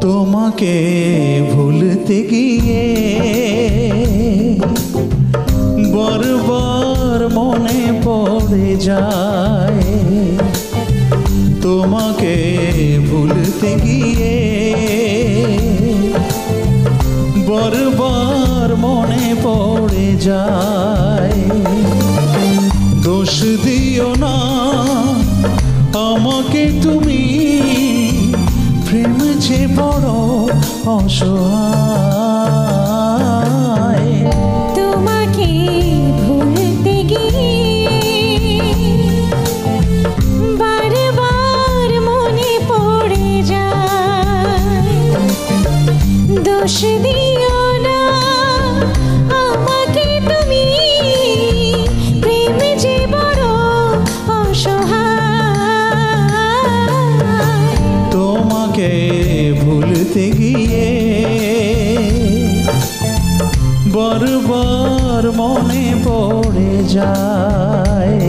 তোমাকে ভুলতে গিয়ে বারবার মনে পড়ে যায়, তোমাকে ভুলতে গিয়ে বারবার মনে পড়ে যায়। দোষ দিও না আমাকে তুমি, প্রেম যে বড় অসহায়। তোমাকে ভুলতে গিয়ে বারবার মনে পড়ে যায়। দোষ দিও না আমাকে তুমি, প্রেম যে বড় অসহায়। তোমাকে ভুলতে গিয়ে বারবার মনে পড়ে যায়।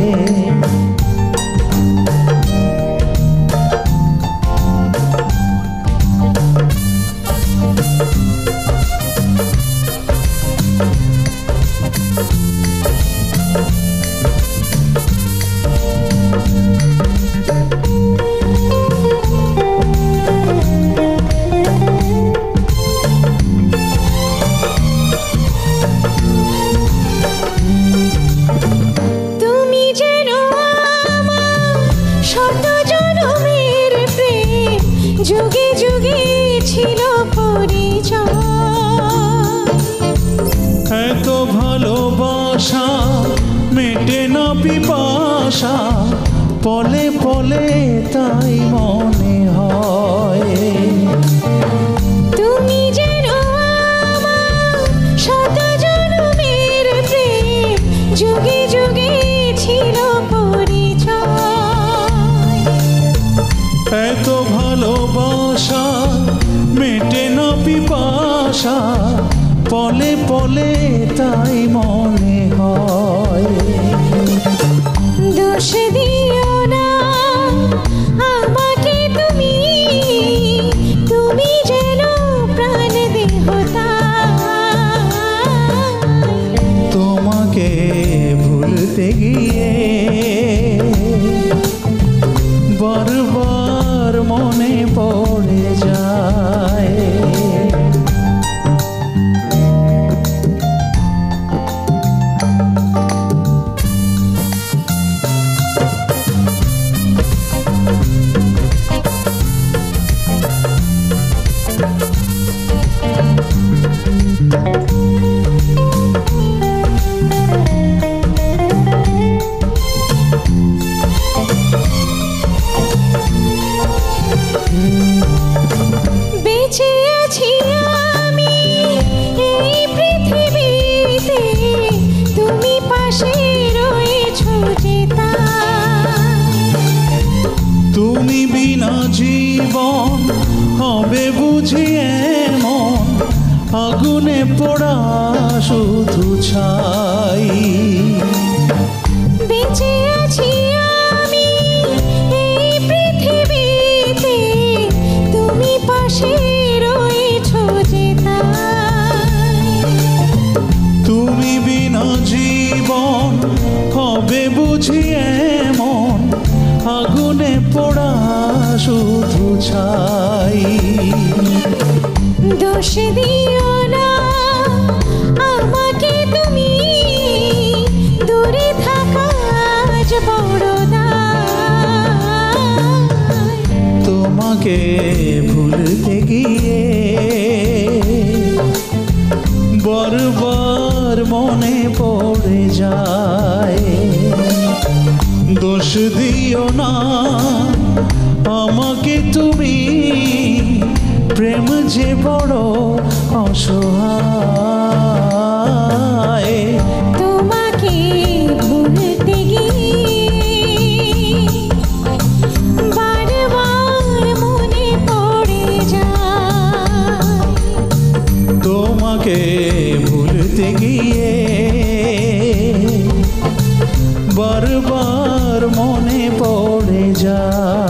যুগে যুগে ছিল পরিচয়। এত ভালোবাসা মেটে না পিপাসা, পলে পলে তাই মনে হয়। তুমি যেন আমার শত জনমের প্রেম, যুগে যুগে ছিল পরিচয়। এত ভালোবাসা মেটে না পিপাসা, পলে পলে তাই মনে হয়। দোষ দিও না আমাকে তুমি, তুমি যেন প্রাণ দেহতায়। তোমাকে ভুলতে গিয়ে বারবার মনে পড়ে যায়। বেঁচে আছি আমি এই পৃথিবীতে, তুমি পাশে রয়েছো যে তাই। তুমি বিনা জীবন হবে বুঝি এমন, আগুনে পোড়া শুধু ছাই। বেঁচে আছি আমি এই পৃথিবীতে, তুমি পাশে রয়েছো যে তাই। তুমি বিনা জীবন হবে বুঝি এমন, আগুনে পোড়া শুধু ছাই। দোষ দিও না আমাকে তুমি, দূরে থাকা আজ বড় দায়। তোমাকে ভুলতে গিয়ে বারবার মনে পড়ে যায়। দোষ দিও না আমাকে তুমি, প্রেম যে বড় অসহায়। তোমাকে ভুলতে গিয়ে তোমাকে ভুলতে গিয়ে বারবার মনে পড়ে যায়।